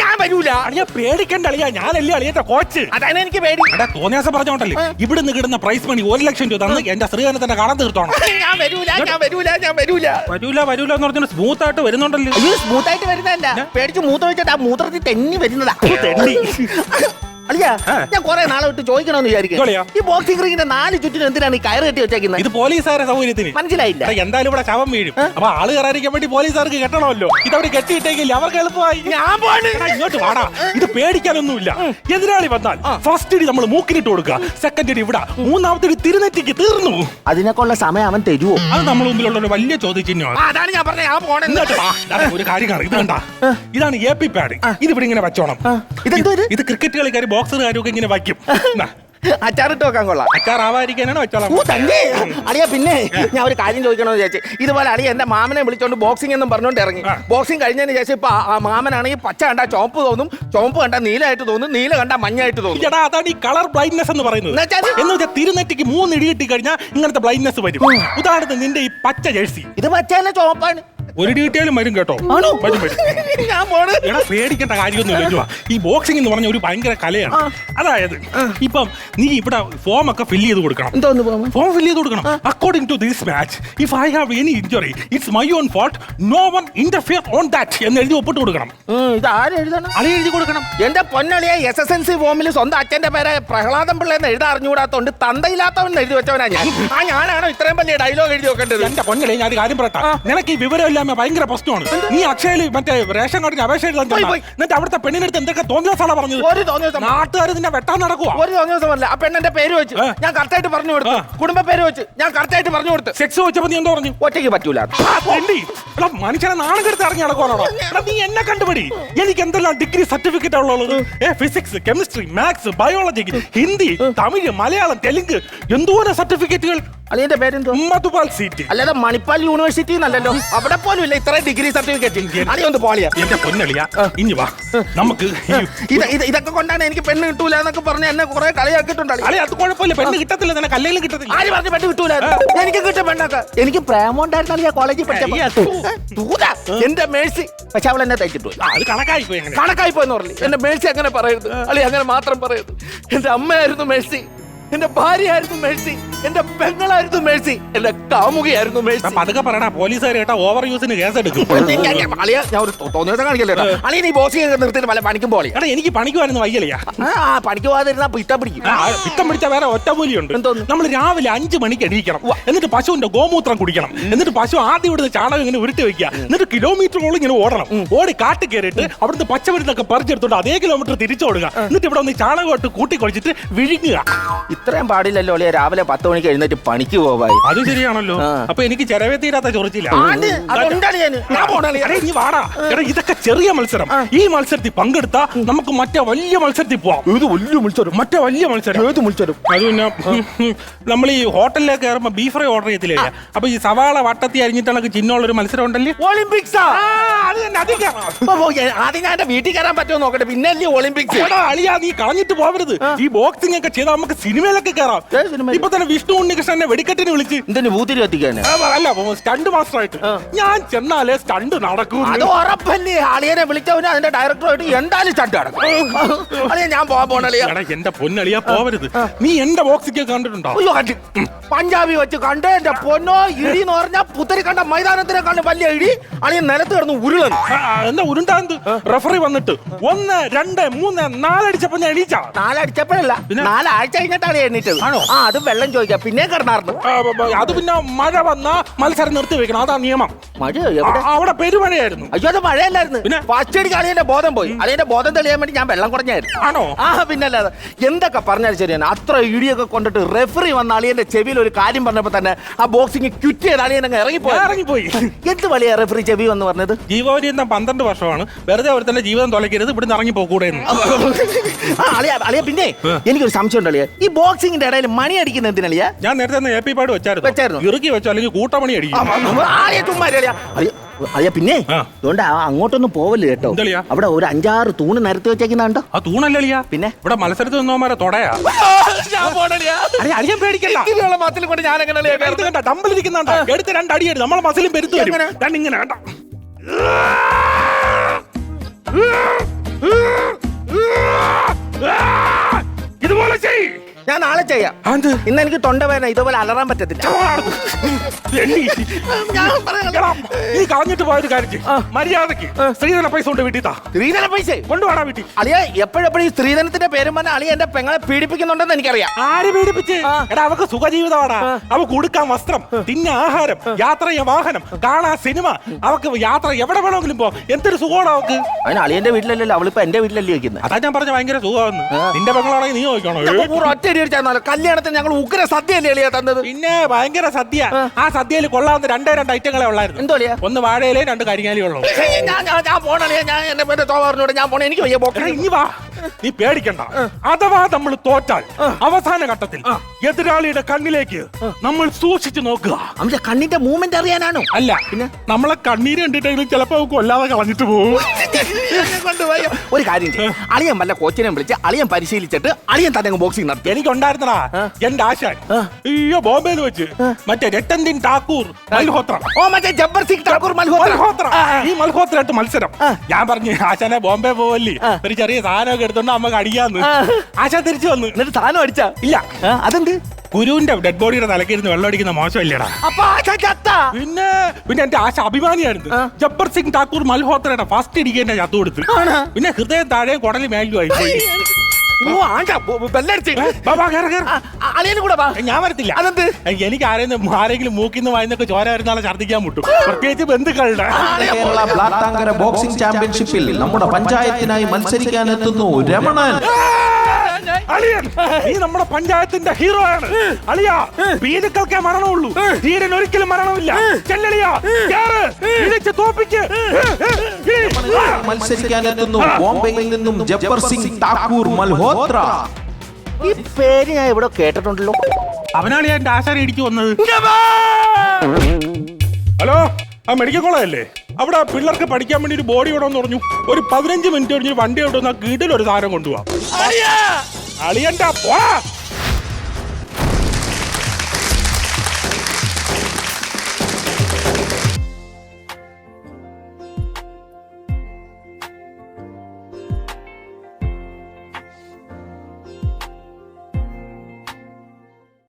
ഞാൻ വരൂല. അളിയ പേടിക്കണ്ട അളിയ, ഞാനല്ലേ അളിയന്റെ കോച്ച്. അതാണ് എനിക്ക് പേടി. തോന്നിയാസം പറഞ്ഞോണ്ടല്ലേ ഇവിടുന്ന് കിടുന്ന പ്രൈസ് മണി 1 ലക്ഷം രൂപ തന്ന് എന്റെ ശ്രീകരണത്തിന്റെ കടം തീർത്തോണം. ഞാൻ വരൂല എന്ന് പറഞ്ഞാൽ സ്മൂത്ത് ആയിട്ട് വരുന്നുണ്ടല്ലോ. സ്മൂത്ത് ആയിട്ട് വരുന്നതല്ല, പേടിച്ച് മൂത്രം വെച്ചിട്ട് ആ മൂത്രത്തിൽ തെന്നി വരുന്നതാ. അളിയാ, ഞാൻ കുറെ നാളെ വിട്ട് ചോദിക്കണമെന്ന് വിചാരിക്കും. ഈ ബോക്സിംഗ് റിങ്ങിന്റെ 4 ചുറ്റിനും എന്തിനാണ് ഈ കയറ് കെട്ടി വെച്ചേക്കുന്നത്? ഇത് പോലീസുകാരെ സൗകര്യത്തിന്. മനസ്സിലായില്ല. എന്തായാലും ഇവിടെ ശവം വീഴും. അപ്പൊ ആള് കയറാതിരിക്കാൻ വേണ്ടി പോലീസുകാർക്ക് കെട്ടണമല്ലോ. ഇതവിടെ കെട്ടിയിട്ടേക്കില്ല, അവർക്ക് എളുപ്പമായി. ഇങ്ങോട്ട് വാടാ, ഇത് പേടിക്കാനൊന്നുമില്ല. എതിരാളി വന്നാൽ ഫസ്റ്റ് ഇടി നമ്മൾ മൂക്കിനിട്ട് കൊടുക്കുക, സെക്കൻഡ് ഇടി ഇവിടെ, മൂന്നാമത്തെ ഇടി തിരുനെറ്റിക്ക്. തീർന്നു. അതിനൊക്കെയുള്ള സമയം അവൻ തരുവോ? അത് നമ്മൾ മുമ്പിലുള്ള ഒരു വലിയ ചോദ്യചിഹ്നമാണ്. അതാണ് ഞാൻ പറഞ്ഞത്. ഒരു കാര്യം കാണാം, ഇത് കണ്ട, ഇതാണ് AP പാഡ്. ഇതിവിടെ ഇങ്ങനെ വെച്ചോണം. ഇത് ക്രിക്കറ്റ് കളിക്കാർ ബോക്സറുകാരും ഒക്കെ ഇങ്ങനെ വയ്ക്കും. അച്ചാറിട്ട് വെക്കാൻ കൊള്ളാം. അച്ചാറാവാതിരിക്കാനാണ് വെച്ചോളാം. അളിയ, പിന്നെ ഞാൻ ഒരു കാര്യം ചോദിക്കണമെന്ന് വിചാരിച്ചു. ഇതുപോലെ അളിയ എന്റെ മാമനെ വിളിച്ചോണ്ട് ബോക്സിംഗ് എന്നും പറഞ്ഞോണ്ട് ഇറങ്ങി. ബോക്സിംഗ് കഴിഞ്ഞതിന് ശേഷം ഇപ്പൊ ആ മാമനാണെങ്കിൽ പച്ച കണ്ടാ ചുവപ്പ് തോന്നും, ചുവപ്പ് കണ്ടാ നീലമായിട്ട് തോന്നും, നീല കണ്ടാ മഞ്ഞായിട്ട് തോന്നും. ചേട്ടാ, അതാണ് ഈ കളർ ബ്ലൈൻഡ്നെസ് എന്ന് പറയുന്നത്. എന്ന് വെച്ചാൽ തിരുനെറ്റിക്ക് 3 ഇടി കിട്ടി കഴിഞ്ഞാൽ ഇങ്ങനത്തെ ബ്ലൈൻഡ്നെസ് വരും. ഉദാഹരണത്തിന് നിന്റെ ഈ പച്ച ജേഴ്സി, ഇത് പച്ചല്ല ചുവപ്പാണ്. ഒരു ഡീറ്റെയിലും വരും കേട്ടോ. പേടിക്കേണ്ട കാര്യമൊന്നുമില്ല. ഈ ബോക്സിംഗ് എന്ന് പറഞ്ഞ ഒരു ഭയങ്കര കലയാണ്. അതായത് ഇപ്പം നീ ഇവിടെ ഫോം ഒക്കെ ഫില്ല് ചെയ്ത് കൊടുക്കണം. ഫോം ഫില്ല് ചെയ്ത് കൊടുക്കണം. According to this match, if I have any injury, it's my own fault, no one interfere on that എന്ന് എഴുതി ഒപ്പിട്ട് കൊടുക്കണം. ഇത് ആരെഴുതണം? അളി എഴുതി കൊടുക്കണം. എന്റെ പൊന്നളിയെ SSLC ഫോമിൽ സ്വന്തം അച്ഛന്റെ പേര് പ്രഹ്ലാദൻ പിള്ള എന്ന് എഴുതാ അറിഞ്ഞുകൂടാത്തോണ്ട് തന്തയില്ലാത്തവൻ എഴുതി വെച്ചവനാ ഞാൻ. ഞാനാണോ ഇത്രയും വലിയ ഡയലോഗ് എഴുതി വെക്കേണ്ടത്? എന്റെ പൊന്നളിയെ, ഞാൻ ഒരു കാര്യം പറയട്ടെ. നിനക്ക് ഈ വിവരം ഭയങ്കര പ്രശ്നമാണ്. നീ അക്ഷയയിൽ മറ്റേ റേഷൻ കാർഡിന് അപേക്ഷ എഴുതാൻ എന്നിട്ട് അവിടുത്തെ പെണ്ണിനടുത്ത് എന്തൊക്കെ തോന്നിയസാണ് പറഞ്ഞത്. ഒരു തോന്നിയസം നാട്ടുകാർ നിന്നെ വെട്ടാൻ നടക്കുക. ഒരു തോന്നിയസമല്ല. ആ പെണ്ണിന്റെ പേര് വെച്ച് ഞാൻ കറക്റ്റായിട്ട് പറഞ്ഞു കൊടുത്തു. കുടുംബ പേര് വെച്ച് ഞാൻ കറക്റ്റായിട്ട് പറഞ്ഞു കൊടുത്തു. സെക്സ് വെച്ചപ്പോ നീ എന്താ പറഞ്ഞു? ഒറ്റയ്ക്ക് പറ്റൂല. മനുഷ്യനെ നാണം കെടുത്ത് ഇറങ്ങി നടക്കുവാണോ? നീ എന്നെ കണ്ടുപിടി. എനിക്ക് എന്തെല്ലാം ഡിഗ്രി സർട്ടിഫിക്കറ്റ് ഉള്ളത്. Physics, chemistry, maths, biology, Hindi, Tamil, Malayalam, Telugu, എന്തോരം സർട്ടിഫിക്കറ്റുകൾ. അതിന്റെ പേരെന്തോ? മധുപാൽ സീറ്റ്. അല്ലാതെ മണിപ്പാൽ യൂണിവേഴ്സിറ്റി എന്നല്ലല്ലോ. അവിടെ പോലും ഇല്ല ഇത്ര ഡിഗ്രി സർട്ടിഫിക്കറ്റ്. അളിയൊന്ന് പോളിയാ. എന്റെ പൊന്നളിയാ, ഇനി വാ നമുക്ക്. ഇതൊക്കെ കൊണ്ടാണ് എനിക്ക് പെണ്ണ് കിട്ടൂല എന്നൊക്കെ പറഞ്ഞ് എന്നെ കുറെ കളിയാക്കിയിട്ടുണ്ട്. അളി, അത് കുഴപ്പമില്ല, പെണ്ണ് കിട്ടത്തില്ല. നിനക്ക് അല്ലെങ്കിലും കിട്ടത്തില്ല. ആര് പറഞ്ഞു പെണ്ണ് കിട്ടൂല? എനിക്ക് കിട്ടിയ പെണ്ണൊക്കെ എനിക്ക് പ്രേമുണ്ടായിരുന്നാണ് ഞാൻ കോളേജിൽ പഠിച്ചത്. എന്റെ മേഴ്സി. പക്ഷെ അവൾ എന്നെ തയ്ച്ചിട്ടു. അത് കണക്കായി പോയി. കണക്കായി പോയെന്ന് പറഞ്ഞു. എന്റെ മേഴ്സി അങ്ങനെ പറയരുത് അളി, അങ്ങനെ മാത്രം പറയരുത്. എന്റെ അമ്മയായിരുന്നു മേഴ്സി, എന്റെ ഭാര്യയായിരുന്നു മേഴ്സി, എന്റെ പെങ്ങളായിരുന്നു മേഴ്സി, എന്റെ കാമുകയായിരുന്നു മേഴ്സി. അതൊക്കെ പറയണ പോലീസുകാർ കേട്ടാ ഓവർ യൂസിന് കേസ് എടുക്കും. ഞാൻ ഒരു തോന്നിയത് കാണിക്കല്ലോ. അളിയ നീ ബോക്സിംഗ് നിർത്തിയിട്ട് പല പണിക്കും പോലെ. എടാ, എനിക്ക് പണിക്ക് വരുന്ന വയ്യലയാ. പണിക്ക് പോകാതിരുന്നാ പിത്തം പിടിക്കും. പിത്തം പിടിച്ച വേറെ ഒറ്റമൂലിയുണ്ട്. നമ്മൾ രാവിലെ 5 മണിക്ക് എണീക്കണം. എന്നിട്ട് പശുവിന്റെ ഗോമൂത്രം കുടിക്കണം. എന്നിട്ട് പശു ആദ്യം ഇവിടുന്ന് ചാണകം ഇങ്ങനെ ഉരുട്ടി വെക്കുക. എന്നിട്ട് കിലോമീറ്ററോളം ഇങ്ങനെ ഓടണം. ഓടി കാട്ടി കയറിയിട്ട് അവിടുന്ന് പച്ചമരുന്നൊക്കെ പറിച്ചെടുത്തോണ്ട് അതേ കിലോമീറ്റർ തിരിച്ചോടുക. എന്നിട്ട് ഇവിടെ ഒന്ന് ചാണകം ഇട്ട് കൂട്ടി കുഴിച്ചിട്ട് വിഴുങ്ങുക. ഇത്രയും പാടില്ലല്ലോ അല്ലേ? രാവിലെ 10 മണിക്ക് എഴുന്നേറ്റ് പണിക്ക് പോവായി. അത് ശരിയാണല്ലോ. അപ്പൊ എനിക്ക് ചെലവേ തീരാത്ത ചൊറിച്ചില്ല. ഇതൊക്കെ ചെറിയ മത്സരം. ഈ മത്സരത്തിൽ പങ്കെടുത്താ നമുക്ക് മറ്റേ വലിയ മത്സരത്തിൽ പോവാം. ഏത് വലിയ മത്സരം? മറ്റേ വലിയ മത്സരം. ഏത് മത്സരം? അത് പിന്നെ നമ്മൾ ഈ ഹോട്ടലിലേക്ക് കയറുമ്പോ ബീഫ് ഫ്രൈ ഓർഡർ ചെയ്യത്തില്ലേ? അപ്പൊ ഈ സവാള വട്ടത്തി അരിഞ്ഞിട്ടുള്ള ചിഹ്നമുള്ള ഒരു മത്സരം ഉണ്ടല്ലേ, ഒളിമ്പിക്സ്. ആദ്യം ഞാൻ വീട്ടിൽ കയറാൻ പറ്റുമോ നോക്കട്ടെ, പിന്നെ അല്ലേ ഒളിമ്പിക്സ്. അളിയാ, നീ കളഞ്ഞിട്ട് പോകരുത്. ഈ ബോക്സിംഗ് ഒക്കെ ചെയ്താൽ നമുക്ക് സിനിമയിലൊക്കെ കയറാം. ഇപ്പൊ തന്നെ വിഷ്ണു ഉണ്ണികൃഷ്ണനെ വെടിക്കെട്ടിന് വിളിച്ച് എന്തിനു ഭൂതിരി കത്തിക്കാൻ? അല്ല, സ്റ്റണ്ട് മാസ്റ്റർ ആയിട്ട് ഞാൻ ചെന്നാലേ സ്റ്റണ്ട് നടക്കും. അത് ഉറപ്പല്ലേ? അളിയനെ വിളിച്ചവന് അതിന്റെ ഡയറക്ടറായിട്ട് എന്തായാലും സ്റ്റണ്ട് നടക്കും. അളിയ ഞാൻ പോകാൻ പോണളിയാ. എന്റെ പൊന്നളിയാ, പോവരുത്. നീ എന്റെ ബോക്സിംഗ് കണ്ടിട്ടുണ്ടോ? പഞ്ചാബി വെച്ച് കണ്ട് എന്റെ പൊന്നോ. ഇടി എന്ന് പറഞ്ഞാൽ പുത്തരി കണ്ട മൈതാനത്തിനെ കണ്ട് വലിയ ഇടി. അളിയൻ നിലത്ത് കിടന്നു ഉരുളൻ. എന്താ ഉരുണ്ടാന്ത്? റഫറി വന്നിട്ട് 1, 2, 3, 4 അടിച്ചപ്പോ ഞാൻ എണീച്ചാ. 4 അടിച്ചപ്പോഴല്ല, 4 ആഴ്ച കഴിഞ്ഞിട്ടാണ് എണീറ്റത്. അത് വെള്ളം ചോദിക്കാം. പിന്നെ കിടന്നായിരുന്നു. അത് പിന്നെ മഴ വന്നാ മത്സരം നിർത്തി വെക്കണം, അതാ നിയമം. മഴ അവിടെ പെരുമഴയായിരുന്നു. അയ്യോ, അത് മഴയല്ലായിരുന്നു. പിന്നെ ഫസ്റ്റ് അടിക്ക് അളിയന്റെ ബോധം പോയി. അളിയന്റെ ബോധം തെളിയാൻ വേണ്ടി ഞാൻ വെള്ളം കുറഞ്ഞായിരുന്നു. ആണോ? പിന്നല്ലാതെ. എന്തൊക്കെ പറഞ്ഞാലും ശരിയാണ്. അത്ര ഇടിയൊക്കെ കൊണ്ടിട്ട് റെഫറി വന്ന അളിയന്റെ ചെവിയിൽ ഒരു കാര്യം പറഞ്ഞപ്പോ തന്നെ ആ ബോക്സിംഗ് ക്വിറ്റ് ചെയ്ത് അളിയൻ അങ്ങ് ഇറങ്ങിപ്പോയി. എന്ത് വലിയ റെഫറി ചെവി എന്ന് പറഞ്ഞത്? ജീവപര്യന്തം 12 വർഷമാണ്. വെറുതെ ഒരുത്തന്റെ ജീവിതം തൊലക്കരുത്, ഇവിടുന്ന് ഇറങ്ങി പോകൂടെ. അളിയ, പിന്നെ എനിക്കൊരു സംശയം ഉണ്ട് അളിയ. ഈ ബോക്സിംഗിന്റെ ഇടയിൽ മണി അടിക്കുന്ന എന്തിനളിയ? ഞാൻ നേരത്തെ AP പാഡ് വെച്ചായിരുന്നു. ഇറുക്കി വെച്ചോ, അല്ലെങ്കിൽ കൂട്ടമണി അടിക്കും. അളിയ, പിന്നെ അതുകൊണ്ട് അങ്ങോട്ടൊന്നും പോവല്ലേ കേട്ടോ. അവിടെ ഒരു 5-6 തൂണ് നിരത്തി വെച്ചേക്കുന്നുണ്ടോ? ആ തൂണല്ലേ പിന്നെ ഇവിടെ മത്സരത്തിൽ നിന്നോമാരെ തൊടയാ. അളിയാൻ പേടിക്കണ്ട. മസിൽ കൊണ്ട് ഞാൻ എങ്ങനെ ഡമ്പലിരിക്കുന്നുണ്ടോ? എടുത്ത് 2 അടി എടുത്ത് നമ്മളെ മസിലും പെരുത്തു വരും. ഇങ്ങനെ വേണ്ട. ഇതുപോലെ ചെയ്. ഞാൻ നാളെ ചെയ്യാം. ഇന്ന് എനിക്ക് തൊണ്ടവേദന, ഇതുപോലെ അലറാൻ പറ്റത്തില്ല. നീ കളഞ്ഞിട്ട് പോയൊരു കാര്യം മര്യാദക്ക് സ്ത്രീധന പൈസ കൊണ്ട് വീട്ടിൽ സ്ത്രീധന പൈസ കൊണ്ടുപോടാ വീട്ടിൽ. അളിയ എപ്പോഴെപ്പോഴും ഈ സ്ത്രീധനത്തിന്റെ പേരും പറഞ്ഞ അളിയ എന്റെ പെങ്ങളെ പീഡിപ്പിക്കുന്നുണ്ടെന്ന് എനിക്കറിയാം. ആര് പീഡിപ്പിച്ച്? എടാ അവക്ക് സുഖജീവിതമാടാ. അവക്ക് ഉടുക്കാൻ വസ്ത്രം, തിന്ന ആഹാരം, യാത്ര ചെയ്യാൻ വാഹനം, കാണാൻ സിനിമ. അവക്ക് യാത്ര എവിടെ വേണമെങ്കിലും പോ. എന്തൊരു സുഖമാണ് അവക്ക്. അതിന് അളിയന്റെ വീട്ടിലല്ലോ, അവളിപ്പോ എന്റെ വീട്ടിലല്ലേ വയ്ക്കുന്നത്. അതാ ഞാൻ പറഞ്ഞ ഭയങ്കര സുഖമെന്ന്. നിന്റെ പെങ്ങളാണെങ്കിൽ നീ നോക്കണോ? ഒറ്റ കല്യാണത്തിന് ഞങ്ങൾ ഉഗ്ര സദ്യയല്ലേ എളിയാ തന്നത്. പിന്നെ ഭയങ്കര സദ്യ. ആ സദ്യയിൽ കൊള്ളാവുന്ന രണ്ടേ ഐറ്റങ്ങളെ ഉള്ളായിരുന്നു. എന്തോ ഒന്ന് വാഴയിലേ, രണ്ട് കരിങ്ങാലി ഉള്ളൂ. ഞാൻ പോണിയ, ഞാൻ എന്റെ പേര് തോവാറിനോട് ഞാൻ പോണേ. എനിക്ക് വയ്യ പോക്കേ. ഇനി വാ, നീ പേടിക്കണ്ട. അഥവാ നമ്മൾ തോറ്റാൽ അവസാന ഘട്ടത്തിൽ എതിരാളിയുടെ കണ്ണിലേക്ക് നമ്മൾ സൂക്ഷിച്ചു നോക്കുക. അവന്റെ കണ്ണിന്റെ മൂവ്മെന്റ് അറിയാനാണോ? അല്ല, പിന്നെ നമ്മളെ കണ്ണീര് കണ്ടിട്ടെങ്കിലും ചിലപ്പോ കൊല്ലാതെ കളഞ്ഞിട്ട് പോകും. ഒരു കാര്യം ചെയ്യും, അളിയൻ വല്ല കോച്ചിനെ വിളിച്ച് അളിയൻ പരിശീലിച്ചിട്ട് അളിയൻ തന്നെ ബോക്സിംഗ് നടത്തി. എനിക്കുണ്ടായിരുന്നടാ എന്റെ ആശാൻ. അയ്യോ, ബോംബെയിൽ വെച്ച് മറ്റേ രത്തൻദിൻ ഠാക്കൂർ മൽഹോത്ര. ഓ, മറ്റേ ജബ്ബർ സിംഗ് ഠാക്കൂർ മൽഹോത്ര. ഈ മൽഹോത്രയായിട്ട് മത്സരം. ഞാൻ പറഞ്ഞു ആശാനെ ബോംബെ പോവല്ലേ, ഒരു ചെറിയ സാധനമൊക്കെ എടുത്തോണ്ട് അമ്മക്ക് അടിക്കാന്ന്. ആശാൻ തിരിച്ചു വന്നു. എന്നിട്ട് സാധനം അടിച്ചാ? ഇല്ല. അതെന്ത്? ഗുരുവിന്റെ ഡെഡ് ബോഡിയുടെ തലക്കിരുന്ന് വെള്ളം അടിക്കുന്ന മോശമല്ലേടാ. പിന്നെ എന്റെ ആശ അഭിമാനിയായിരുന്നു. ജബ്ബർ സിംഗ് ഠാക്കൂർ മൽഹോത്രയുടെ ഫസ്റ്റ് ഇടിക്ക് എന്നെ ചത്തു കൊടുത്തു. പിന്നെ ഹൃദയം താഴെ കുടലി മേലും ആയിപ്പോയി. ഞാൻ വരത്തില്ല. അതെന്ത്? എനിക്ക് ആരെങ്കിലും മൂക്കിന്ന് വായിന്നൊക്കെ ചോര വരുന്നാളെ ഛർദ്ദിക്കാൻ മുട്ടും, പ്രത്യേകിച്ച് ബന്ധുക്കളുടെ. കേരള ബ്ലാത്താങ്കര ബോക്സിംഗ് ചാമ്പ്യൻഷിപ്പിൽ നമ്മുടെ പഞ്ചായത്തിനായി മത്സരിക്കാൻ എത്തുന്നു രമണൻ. അളിയൻ, നീ നമ്മുടെ പഞ്ചായത്തിന്റെ ഹീറോ ആണ്. അളിയാ, പീരുക്കൾക്കേ മരണമുള്ളൂ, ധീരൻ ഒരിക്കലും മരണമില്ല. ചെല്ലളിയാ, തോപ്പിക്ക്. മത്സരിക്കാൻ എത്തുന്നു ബോംബെയിൽ നിന്നും ജബ്ബർ സിംഗ് ഠാക്കൂർ മൽഹോത്ര. ഈ പേര് ഞാൻ എവിടെ കേട്ടിട്ടുണ്ടല്ലോ. അവനാണ് എന്റെ ആശാനെ ഇടിച്ചു വന്നത്. ഹലോ, ആ മെഡിക്കൽ കോളേജല്ലേ? അവിടെ പിള്ളേർക്ക് പഠിക്കാൻ വേണ്ടി ഒരു ബോഡി ഇവിടെന്ന് പറഞ്ഞു. ഒരു 15 മിനിറ്റ് കഴിഞ്ഞ് വണ്ടി എവിടെ നിന്ന് കീട്ടിൽ ഒരു സാധനം കൊണ്ടുപോവാ. അളിയന്റെ